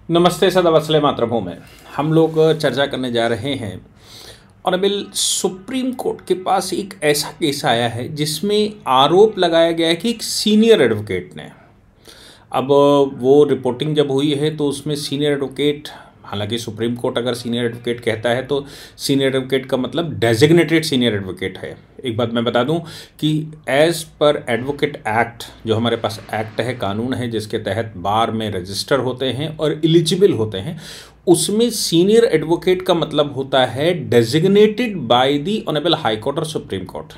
नमस्ते सदा वत्सले मातृभूमि में हम लोग चर्चा करने जा रहे हैं। ऑनरेबल सुप्रीम कोर्ट के पास एक ऐसा केस आया है जिसमें आरोप लगाया गया है कि एक सीनियर एडवोकेट ने, अब वो रिपोर्टिंग जब हुई है तो उसमें सीनियर एडवोकेट, हालांकि सुप्रीम कोर्ट अगर सीनियर एडवोकेट कहता है तो सीनियर एडवोकेट का मतलब डेजिग्नेटेड सीनियर एडवोकेट है। एक बात मैं बता दूं कि एज़ पर एडवोकेट एक्ट, जो हमारे पास एक्ट है, कानून है जिसके तहत बार में रजिस्टर होते हैं और एलिजिबल होते हैं, उसमें सीनियर एडवोकेट का मतलब होता है designated by the honourable high court और सुप्रीम कोर्ट।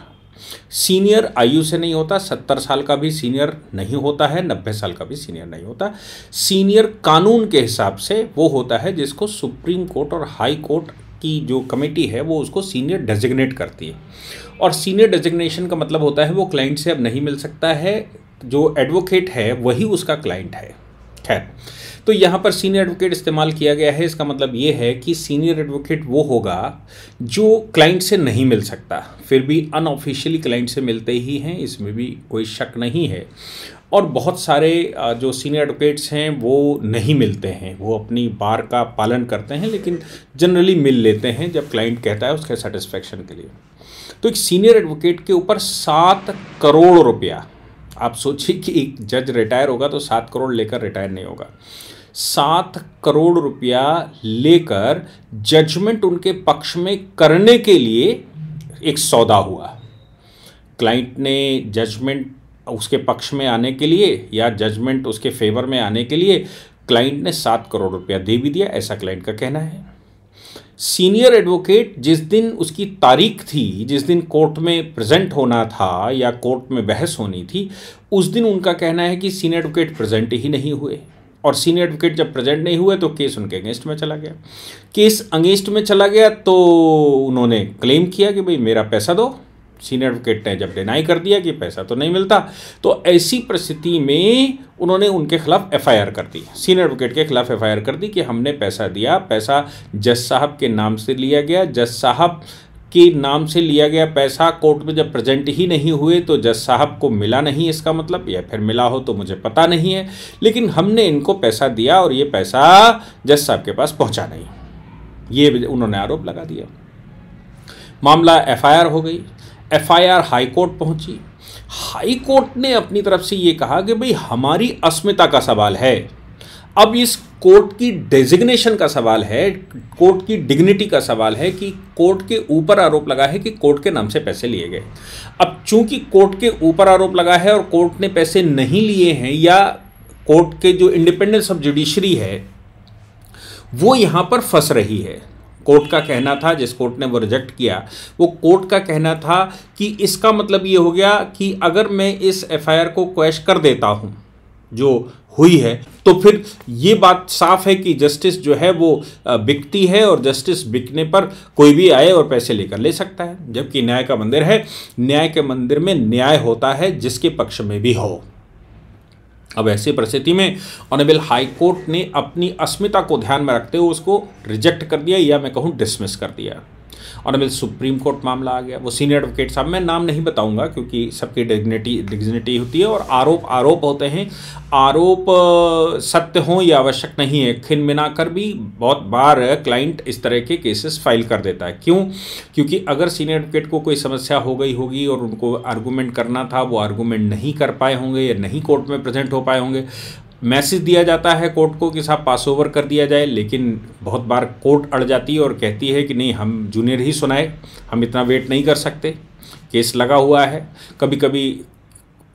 सीनियर आयु से नहीं होता, 70 साल का भी सीनियर नहीं होता है, 90 साल का भी सीनियर नहीं होता। सीनियर कानून के हिसाब से वो होता है जिसको सुप्रीम कोर्ट और हाई कोर्ट की जो कमेटी है वो उसको सीनियर डेजिग्नेट करती है। और सीनियर डेजिग्नेशन का मतलब होता है वो क्लाइंट से अब नहीं मिल सकता है, जो एडवोकेट है वही उसका क्लाइंट है। खैर, तो यहाँ पर सीनियर एडवोकेट इस्तेमाल किया गया है। इसका मतलब ये है कि सीनियर एडवोकेट वो होगा जो क्लाइंट से नहीं मिल सकता, फिर भी अनऑफिशियली क्लाइंट से मिलते ही हैं, इसमें भी कोई शक नहीं है। और बहुत सारे जो सीनियर एडवोकेट्स हैं वो नहीं मिलते हैं, वो अपनी बार का पालन करते हैं, लेकिन जनरली मिल लेते हैं जब क्लाइंट कहता है उसके सेटिस्फेक्शन के लिए। तो एक सीनियर एडवोकेट के ऊपर 7 करोड़ रुपया, आप सोचिए कि एक जज रिटायर होगा तो 7 करोड़ लेकर रिटायर नहीं होगा, 7 करोड़ रुपया लेकर जजमेंट उनके पक्ष में करने के लिए एक सौदा हुआ। क्लाइंट ने जजमेंट उसके पक्ष में आने के लिए या जजमेंट उसके फेवर में आने के लिए क्लाइंट ने 7 करोड़ रुपया दे भी दिया, ऐसा क्लाइंट का कहना है। सीनियर एडवोकेट जिस दिन उसकी तारीख थी, जिस दिन कोर्ट में प्रेजेंट होना था या कोर्ट में बहस होनी थी, उस दिन उनका कहना है कि सीनियर एडवोकेट प्रेजेंट ही नहीं हुए। और सीनियर एडवोकेट जब प्रेजेंट नहीं हुए तो केस उनके अगेंस्ट में चला गया। केस अगेंस्ट में चला गया तो उन्होंने क्लेम किया कि भाई मेरा पैसा दो। सीनियर एडवोकेट ने जब डिनाई कर दिया कि पैसा तो नहीं मिलता, तो ऐसी परिस्थिति में उन्होंने उनके खिलाफ एफआईआर कर दी, सीनियर एडवोकेट के खिलाफ एफआईआर कर दी कि हमने पैसा दिया, पैसा जज साहब के नाम से लिया गया, जज साहब के नाम से लिया गया पैसा कोर्ट में जब प्रेजेंट ही नहीं हुए तो जज साहब को मिला नहीं, इसका मतलब, या फिर मिला हो तो मुझे पता नहीं है, लेकिन हमने इनको पैसा दिया और ये पैसा जज साहब के पास पहुंचा नहीं, ये उन्होंने आरोप लगा दिया। मामला एफआईआर हो गई, एफआईआर हाई कोर्ट पहुंची। हाई कोर्ट ने अपनी तरफ से ये कहा कि भाई हमारी अस्मिता का सवाल है, अब इस कोर्ट की डेजिग्नेशन का सवाल है, कोर्ट की डिग्निटी का सवाल है कि कोर्ट के ऊपर आरोप लगा है कि कोर्ट के नाम से पैसे लिए गए। अब चूंकि कोर्ट के ऊपर आरोप लगा है और कोर्ट ने पैसे नहीं लिए हैं, या कोर्ट के जो इंडिपेंडेंस ऑफ जुडिशरी है वो यहाँ पर फंस रही है। कोर्ट का कहना था, जिस कोर्ट ने वो रिजेक्ट किया, वो कोर्ट का कहना था कि इसका मतलब ये हो गया कि अगर मैं इस एफआईआर को क्वैश कर देता हूँ जो हुई है, तो फिर ये बात साफ है कि जस्टिस जो है वो बिकती है और जस्टिस बिकने पर कोई भी आए और पैसे लेकर ले सकता है, जबकि न्याय का मंदिर है, न्याय के मंदिर में न्याय होता है जिसके पक्ष में भी हो। अब ऐसी परिस्थिति में ऑनरेबल हाई कोर्ट ने अपनी अस्मिता को ध्यान में रखते हुए उसको रिजेक्ट कर दिया, या मैं कहूँ डिसमिस कर दिया। ऑनरेबल सुप्रीम कोर्ट मामला आ गया। वो सीनियर एडवोकेट साहब, मैं नाम नहीं बताऊंगा क्योंकि सबकी डिग्निटी होती है और आरोप होते हैं। आरोप सत्य हों या आवश्यक नहीं है, खिन मिनाकर भी बहुत बार क्लाइंट इस तरह के केसेस फाइल कर देता है। क्यों? क्योंकि अगर सीनियर एडवोकेट को कोई समस्या हो गई होगी और उनको आर्गूमेंट करना था, वो आर्गूमेंट नहीं कर पाए होंगे या नहीं कोर्ट में प्रेजेंट हो पाए होंगे, मैसेज दिया जाता है कोर्ट को कि साहब पास ओवर कर दिया जाए, लेकिन बहुत बार कोर्ट अड़ जाती है और कहती है कि नहीं, हम जूनियर ही सुनाए, हम इतना वेट नहीं कर सकते, केस लगा हुआ है। कभी कभी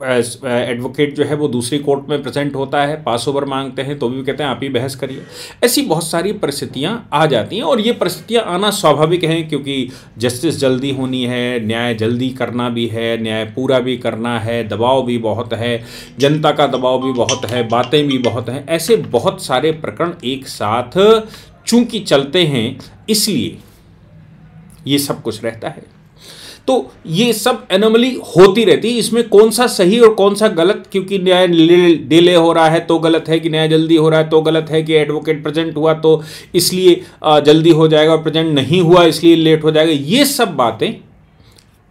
एडवोकेट जो है वो दूसरी कोर्ट में प्रेजेंट होता है, पास ओवर मांगते हैं तो भी कहते हैं आप ही बहस करिए। ऐसी बहुत सारी परिस्थितियां आ जाती हैं और ये परिस्थितियां आना स्वाभाविक हैं, क्योंकि जस्टिस जल्दी होनी है, न्याय जल्दी करना भी है, न्याय पूरा भी करना है, दबाव भी बहुत है, जनता का दबाव भी बहुत है, बातें भी बहुत हैं। ऐसे बहुत सारे प्रकरण एक साथ चूंकि चलते हैं, इसलिए ये सब कुछ रहता है। तो ये सब एनोमली होती रहती है। इसमें कौन सा सही और कौन सा गलत, क्योंकि न्याय डिले हो रहा है तो गलत है, कि न्याय जल्दी हो रहा है तो गलत है, कि एडवोकेट प्रेजेंट हुआ तो इसलिए जल्दी हो जाएगा और प्रेजेंट नहीं हुआ इसलिए लेट हो जाएगा, ये सब बातें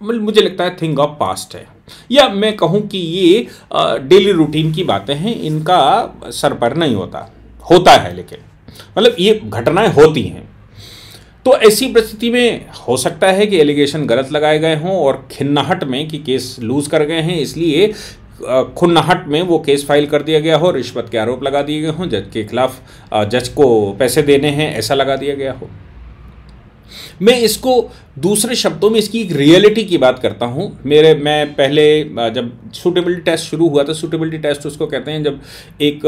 मुझे लगता है थिंग ऑफ पास्ट है, या मैं कहूँ कि ये डेली रूटीन की बातें हैं, इनका सर पर नहीं होता है लेकिन मतलब ये घटनाएं होती हैं। तो ऐसी परिस्थिति में हो सकता है कि एलिगेशन गलत लगाए गए हों और खिन्नाहट में कि केस लूज कर गए हैं, इसलिए खुन्नाहट में वो केस फाइल कर दिया गया हो, रिश्वत के आरोप लगा दिए गए हों, जज के खिलाफ जज को पैसे देने हैं ऐसा लगा दिया गया हो। मैं इसको दूसरे शब्दों में इसकी एक रियलिटी की बात करता हूँ। मैं पहले जब सूटेबिलिटी टेस्ट शुरू हुआ था, सूटेबिलिटी टेस्ट उसको कहते हैं जब एक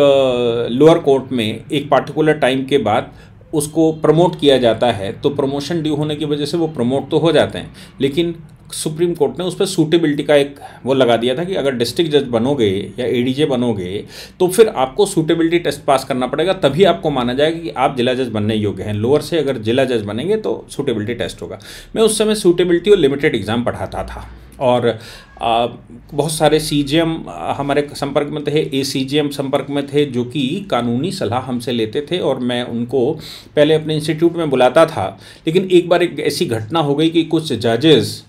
लोअर कोर्ट में एक पार्टिकुलर टाइम के बाद उसको प्रमोट किया जाता है, तो प्रमोशन ड्यू होने की वजह से वो प्रमोट तो हो जाते हैं, लेकिन सुप्रीम कोर्ट ने उस पर सूटेबिलिटी का एक वो लगा दिया था कि अगर डिस्ट्रिक्ट जज बनोगे या एडीजे बनोगे तो फिर आपको सूटेबिलिटी टेस्ट पास करना पड़ेगा, तभी आपको माना जाएगा कि आप जिला जज बनने योग्य हैं। लोअर से अगर जिला जज बनेंगे तो सूटेबिलिटी टेस्ट होगा। मैं उस समय सूटेबिलिटी और लिमिटेड एग्ज़ाम पढ़ाता था और बहुत सारे सीजीएम हमारे संपर्क में थे, एसीजीएम संपर्क में थे, जो कि कानूनी सलाह हमसे लेते थे और मैं उनको पहले अपने इंस्टीट्यूट में बुलाता था। लेकिन एक बार एक ऐसी घटना हो गई कि कुछ जजेस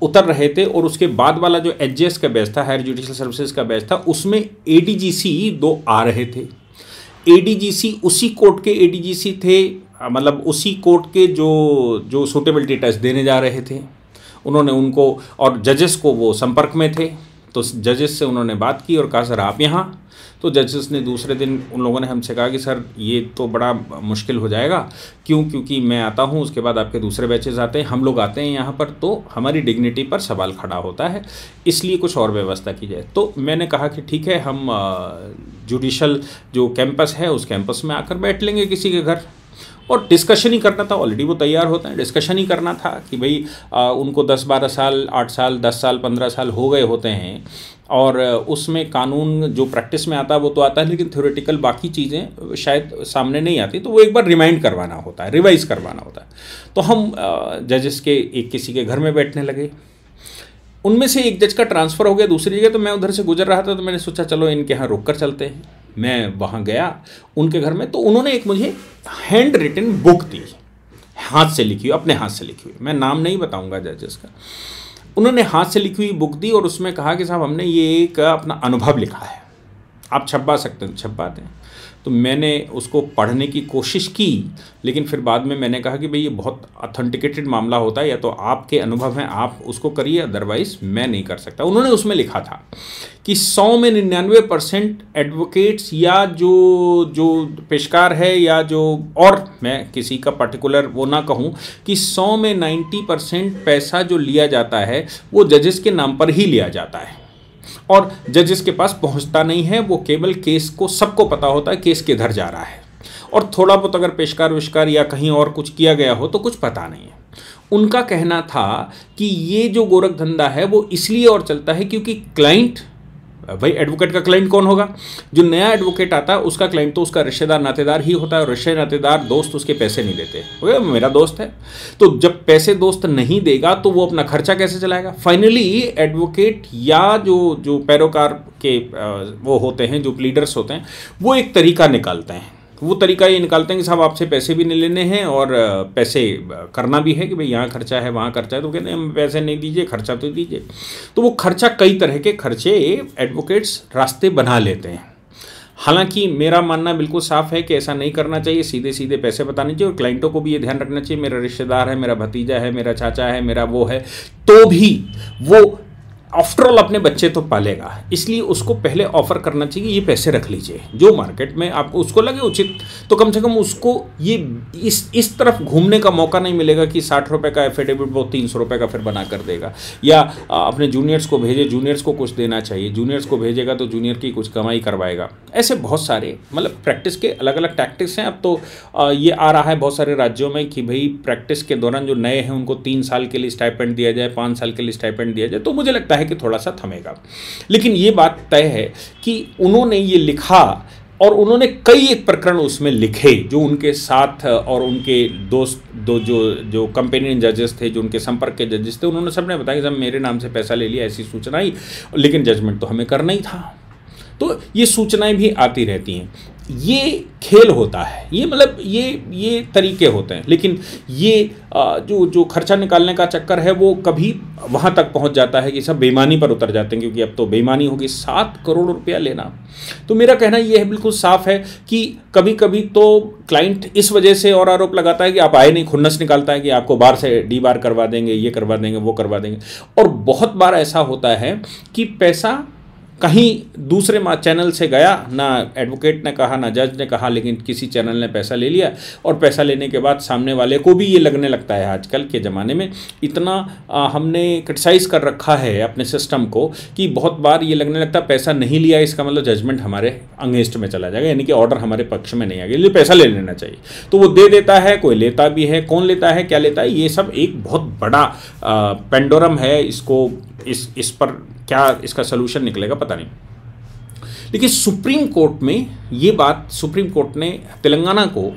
उतर रहे थे और उसके बाद वाला जो एचजीएस का बैच था, हायर जुडिशियल सर्विसेज का बैच था, उसमें एडीजीसी 2 आ रहे थे। एडीजीसी उसी कोर्ट के एडीजीसी थे, मतलब उसी कोर्ट के जो सूटेबिलिटी टेस्ट देने जा रहे थे। उन्होंने उनको और जजेस को वो संपर्क में थे, तो जजेस से उन्होंने बात की और कहा सर आप यहाँ। तो जजेस ने दूसरे दिन उन लोगों ने हमसे कहा कि सर ये तो बड़ा मुश्किल हो जाएगा, क्योंकि मैं आता हूँ, उसके बाद आपके दूसरे बैचेस आते हैं, हम लोग आते हैं यहाँ पर, तो हमारी डिग्निटी पर सवाल खड़ा होता है, इसलिए कुछ और व्यवस्था की जाए। तो मैंने कहा कि ठीक है, हम जुडिशल जो कैंपस है उस कैंपस में आकर बैठ लेंगे किसी के घर, और डिस्कशन ही करना था। ऑलरेडी वो तैयार होते हैं, डिस्कशन ही करना था कि भाई उनको 10-12 साल, 8 साल, 10 साल, 15 साल हो गए होते हैं और उसमें कानून जो प्रैक्टिस में आता है वो तो आता है, लेकिन थ्योरेटिकल बाकी चीज़ें शायद सामने नहीं आती, तो वो एक बार रिमाइंड करवाना होता है, रिवाइज करवाना होता है। तो हम जजेस के एक किसी के घर में बैठने लगे। उनमें से एक जज का ट्रांसफ़र हो गया दूसरी जगह, तो मैं उधर से गुजर रहा था, तो मैंने सोचा चलो इनके यहाँ रुक कर चलते हैं। मैं वहाँ गया उनके घर में, तो उन्होंने एक मुझे हैंड रिटन बुक दी, हाथ से लिखी हुई, अपने हाथ से लिखी हुई, मैं नाम नहीं बताऊंगा जजेस का। उन्होंने हाथ से लिखी हुई बुक दी और उसमें कहा कि साहब हमने ये एक अपना अनुभव लिखा है, आप छपवा सकते हैं, छपवा दें। तो मैंने उसको पढ़ने की कोशिश की, लेकिन फिर बाद में मैंने कहा कि भाई ये बहुत ऑथेंटिकेटेड मामला होता है, या तो आपके अनुभव हैं आप उसको करिए, अदरवाइज़ मैं नहीं कर सकता। उन्होंने उसमें लिखा था कि 100 में 99% एडवोकेट्स या जो पेशकार है या जो, और मैं किसी का पर्टिकुलर वो ना कहूँ, कि 100 में 90% पैसा जो लिया जाता है वो जजेस के नाम पर ही लिया जाता है और जजेस के पास पहुंचता नहीं है। वो केवल केस को, सबको पता होता है केस किधर जा रहा है, और थोड़ा बहुत अगर पेशकार विशकार या कहीं और कुछ किया गया हो तो कुछ पता नहीं है। उनका कहना था कि ये जो गोरख धंधा है वो इसलिए और चलता है क्योंकि क्लाइंट, भाई एडवोकेट का क्लाइंट कौन होगा? जो नया एडवोकेट आता है उसका क्लाइंट तो उसका रिश्तेदार नातेदार ही होता है, और रिश्ते नातेदार दोस्त उसके पैसे नहीं देते। ओके, मेरा दोस्त है, तो जब पैसे दोस्त नहीं देगा तो वो अपना खर्चा कैसे चलाएगा? फाइनली एडवोकेट या जो पैरोकार के वो होते हैं, जो प्लीडर्स होते हैं, वो एक तरीका निकालते हैं। वो तरीका ये निकालते हैं कि साहब आपसे पैसे भी नहीं लेने हैं और पैसे करना भी है कि भाई यहाँ खर्चा है वहाँ खर्चा है, तो कहते हैं हम पैसे नहीं दीजिए, खर्चा तो दीजिए। तो वो खर्चा, कई तरह के खर्चे एडवोकेट्स रास्ते बना लेते हैं। हालांकि मेरा मानना बिल्कुल साफ है कि ऐसा नहीं करना चाहिए, सीधे सीधे पैसे बताने चाहिए, और क्लाइंटों को भी ये ध्यान रखना चाहिए मेरा रिश्तेदार है, मेरा भतीजा है, मेरा चाचा है, मेरा वो है, तो भी वो आफ्टर ऑल अपने बच्चे तो पालेगा, इसलिए उसको पहले ऑफर करना चाहिए ये पैसे रख लीजिए। जो मार्केट में आपको उसको लगे उचित, तो कम से कम उसको ये इस तरफ घूमने का मौका नहीं मिलेगा कि 60 रुपये का एफिडेविट वो 300 रुपये का फिर बना कर देगा, या अपने जूनियर्स को भेजे, जूनियर्स को कुछ देना चाहिए, जूनियर्स को भेजेगा तो जूनियर की कुछ कमाई करवाएगा। ऐसे बहुत सारे मतलब प्रैक्टिस के अलग अलग टैक्टिक्स हैं। अब तो ये आ रहा है बहुत सारे राज्यों में कि भाई प्रैक्टिस के दौरान जो नए हैं उनको 3 साल के लिए स्टाइपेंड दिया जाए, 5 साल के लिए स्टाइपेंड दिया जाए, तो मुझे लगता है कि थोड़ा सा थमेगा। लेकिन ये बात तय है कि उन्होंने ये लिखा और उन्होंने कई एक प्रकरण उसमें लिखे जो उनके साथ और उनके दोस्त जो कंपेनियन जजेस थे, जो उनके संपर्क के जजेस थे, उन्होंने सबने बताया कि साहब मेरे नाम से पैसा ले लिया, ऐसी सूचना आई, लेकिन जजमेंट तो हमें करना ही था। तो ये सूचनाएं भी आती रहती हैं। ये खेल होता है, ये मतलब ये तरीके होते हैं, लेकिन ये जो खर्चा निकालने का चक्कर है वो कभी वहाँ तक पहुँच जाता है कि सब बेईमानी पर उतर जाते हैं, क्योंकि अब तो बेईमानी होगी। 7 करोड़ रुपया लेना, तो मेरा कहना ये है बिल्कुल साफ है कि कभी कभी तो क्लाइंट इस वजह से और आरोप लगाता है कि आप आए नहीं, खुन्नस निकालता है कि आपको बार से डी बार करवा देंगे, ये करवा देंगे, वो करवा देंगे। और बहुत बार ऐसा होता है कि पैसा कहीं दूसरे चैनल से गया, ना एडवोकेट ने कहा ना जज ने कहा, लेकिन किसी चैनल ने पैसा ले लिया, और पैसा लेने के बाद सामने वाले को भी ये लगने लगता है, आजकल के ज़माने में इतना हमने क्रिटिसाइज़ कर रखा है अपने सिस्टम को कि बहुत बार ये लगने लगता है पैसा नहीं लिया इसका मतलब जजमेंट हमारे अगेंस्ट में चला जाएगा, यानी कि ऑर्डर हमारे पक्ष में नहीं आएगा, इसलिए पैसा ले लेना चाहिए। तो वो दे देता है, कोई लेता भी है, कौन लेता है, क्या लेता है, ये सब एक बहुत बड़ा पेंडोरम है। इसको इस पर क्या इसका सलूशन निकलेगा पता नहीं। लेकिन सुप्रीम कोर्ट में ये बात, सुप्रीम कोर्ट ने तेलंगाना को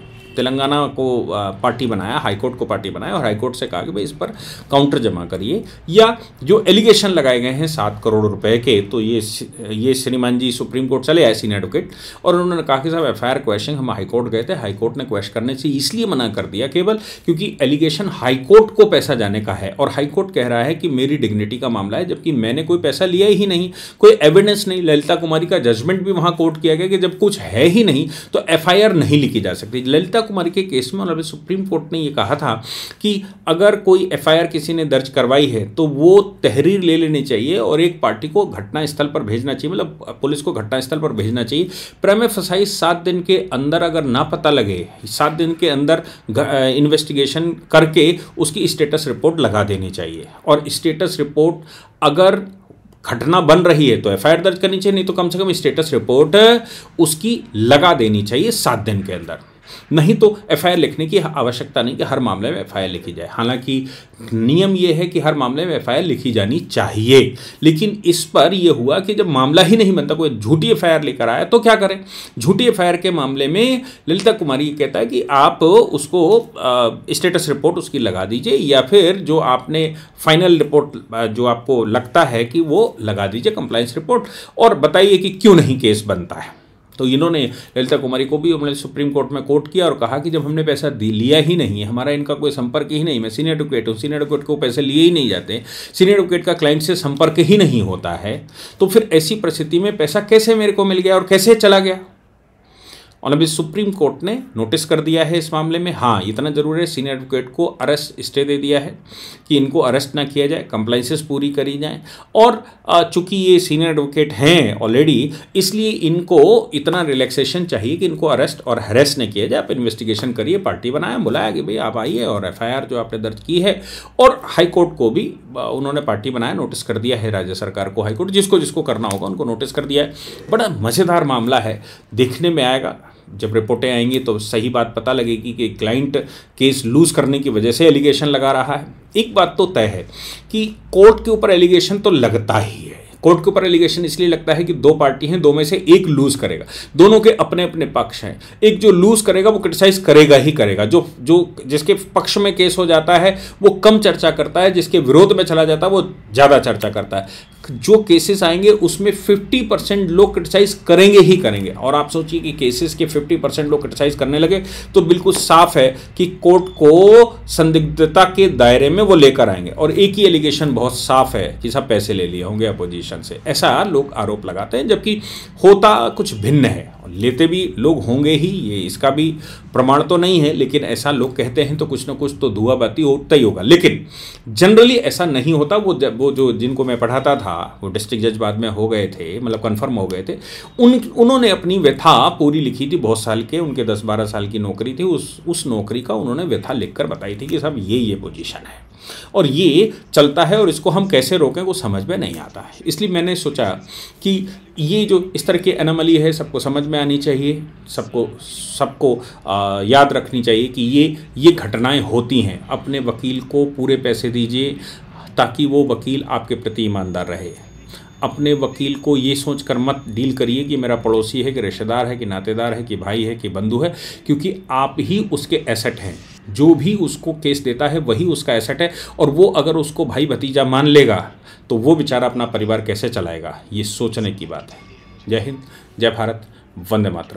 पार्टी बनाया, हाई कोर्ट को पार्टी बनाया, और हाई कोर्ट से कहा कि भाई इस पर काउंटर जमा करिए, या जो एलिगेशन लगाए गए हैं 7 करोड़ रुपए के, तो ये श्रीमान जी सुप्रीम कोर्ट चले आए, सीनियर एडवोकेट, और उन्होंने कहा कि साहब एफआईआर क्वेश्चन हम हाई कोर्ट गए थे, हाई कोर्ट ने क्वेश्चन करने से इसलिए मना कर दिया केवल क्योंकि एलिगेशन हाई कोर्ट को पैसा जाने का है, और हाई कोर्ट कह रहा है कि मेरी डिग्निटी का मामला है, जबकि मैंने कोई पैसा लिया ही नहीं, कोई एविडेंस नहीं। ललिता कुमारी का जजमेंट भी वहां कोर्ट किया गया कि जब कुछ है ही नहीं तो एफआईआर नहीं लिखी जा सकती। ललिता कुमारी के केस में मतलब सुप्रीम कोर्ट ने यह कहा था कि अगर कोई एफआईआर किसी ने दर्ज करवाई है तो वो तहरीर ले लेनी चाहिए और एक पार्टी को घटनास्थल पर भेजना चाहिए, मतलब पुलिस को घटनास्थल पर भेजना चाहिए। प्रेमे फसाई 7 दिन के अंदर अगर ना पता लगे, 7 दिन के अंदर इन्वेस्टिगेशन करके उसकी स्टेटस रिपोर्ट लगा देनी चाहिए, और स्टेटस रिपोर्ट अगर घटना बन रही है तो एफआईआर दर्ज करनी चाहिए, नहीं तो कम से कम स्टेटस रिपोर्ट उसकी लगा देनी चाहिए 7 दिन के अंदर। नहीं तो एफआईआर लिखने की आवश्यकता नहीं कि हर मामले में एफआईआर लिखी जाए। हालांकि नियम यह है कि हर मामले में एफआईआर लिखी जानी चाहिए, लेकिन इस पर यह हुआ कि जब मामला ही नहीं बनता, कोई झूठी एफआईआर लेकर आया तो क्या करें। झूठी एफआईआर के मामले में ललिता कुमारी कहता है कि आप उसको स्टेटस रिपोर्ट उसकी लगा दीजिए, या फिर जो आपने फाइनल रिपोर्ट जो आपको लगता है कि वो लगा दीजिए, कंप्लायंस रिपोर्ट, और बताइए कि क्यों नहीं केस बनता है। तो इन्होंने ललिता कुमारी को भी हमने सुप्रीम कोर्ट में कोर्ट किया और कहा कि जब हमने पैसा लिया ही नहीं है, हमारा इनका कोई संपर्क ही नहीं, मैं सीनियर एडवोकेट हूँ, सीनियर एडवोकेट को पैसे लिए ही नहीं जाते, सीनियर एडवोकेट का क्लाइंट से संपर्क ही नहीं होता है, तो फिर ऐसी परिस्थिति में पैसा कैसे मेरे को मिल गया और कैसे चला गया। और अभी सुप्रीम कोर्ट ने नोटिस कर दिया है इस मामले में। हाँ, इतना जरूर है, सीनियर एडवोकेट को अरेस्ट स्टे दे दिया है कि इनको अरेस्ट ना किया जाए, कंप्लाइंसेस पूरी करी जाए, और चूंकि ये सीनियर एडवोकेट हैं ऑलरेडी, इसलिए इनको इतना रिलैक्सेशन चाहिए कि इनको अरेस्ट और हरेस न किया जाए। आप इन्वेस्टिगेशन करिए, पार्टी बनाया, बुलाया कि भाई आप आइए और एफआईआर जो आपने दर्ज की है, और हाई कोर्ट को भी उन्होंने पार्टी बनाया, नोटिस कर दिया है राज्य सरकार को, हाई कोर्ट जिसको जिसको करना होगा उनको नोटिस कर दिया है। बड़ा मज़ेदार मामला है, देखने में आएगा, जब रिपोर्टें आएंगी तो सही बात पता लगेगी कि क्लाइंट केस लूज करने की वजह से एलिगेशन लगा रहा है। एक बात तो तय है कि कोर्ट के ऊपर एलिगेशन तो लगता ही है। कोर्ट के ऊपर एलिगेशन इसलिए लगता है कि 2 पार्टी हैं, 2 में से एक लूज करेगा, दोनों के अपने अपने पक्ष हैं। एक जो लूज करेगा वो क्रिटिसाइज करेगा ही करेगा, जो जिसके पक्ष में केस हो जाता है वो कम चर्चा करता है, जिसके विरोध में चला जाता है वो ज़्यादा चर्चा करता है। जो केसेस आएंगे उसमें 50% लोग क्रिटिसाइज करेंगे ही करेंगे, और आप सोचिए कि केसेस के 50% लोग क्रिटिसाइज करने लगे तो बिल्कुल साफ है कि कोर्ट को संदिग्धता के दायरे में वो लेकर आएंगे। और एक ही एलिगेशन बहुत साफ है कि सब पैसे ले लिए होंगे अपोजिशन से, ऐसा लोग आरोप लगाते हैं, जबकि होता कुछ भिन्न है। लेते भी लोग होंगे ही, ये इसका भी प्रमाण तो नहीं है, लेकिन ऐसा लोग कहते हैं तो कुछ ना कुछ तो धुआंबाती होता ही होगा। लेकिन जनरली ऐसा नहीं होता। वो जो जिनको मैं पढ़ाता था वो डिस्ट्रिक्ट जज बाद में हो गए थे, मतलब कन्फर्म हो गए थे, उन्होंने अपनी व्यथा पूरी लिखी थी, बहुत साल के, उनके 10-12 साल की नौकरी थी, उस नौकरी का उन्होंने व्यथा लिखकर बताई थी कि साहब ये पोजीशन है और ये चलता है और इसको हम कैसे रोकें वो समझ में नहीं आता है। इसलिए मैंने सोचा कि ये जो इस तरह की एनोमली है सबको समझ में आनी चाहिए, सबको याद रखनी चाहिए कि ये घटनाएं होती हैं। अपने वकील को पूरे पैसे दीजिए ताकि वो वकील आपके प्रति ईमानदार रहे। अपने वकील को ये सोच कर मत डील करिए कि मेरा पड़ोसी है, कि रिश्तेदार है, कि नातेदार है, कि भाई है, कि बंधु है, क्योंकि आप ही उसके एसेट हैं। जो भी उसको केस देता है वही उसका एसेट है, और वो अगर उसको भाई भतीजा मान लेगा तो वो बेचारा अपना परिवार कैसे चलाएगा, ये सोचने की बात है। जय हिंद, जय भारत, वंदे मातरम।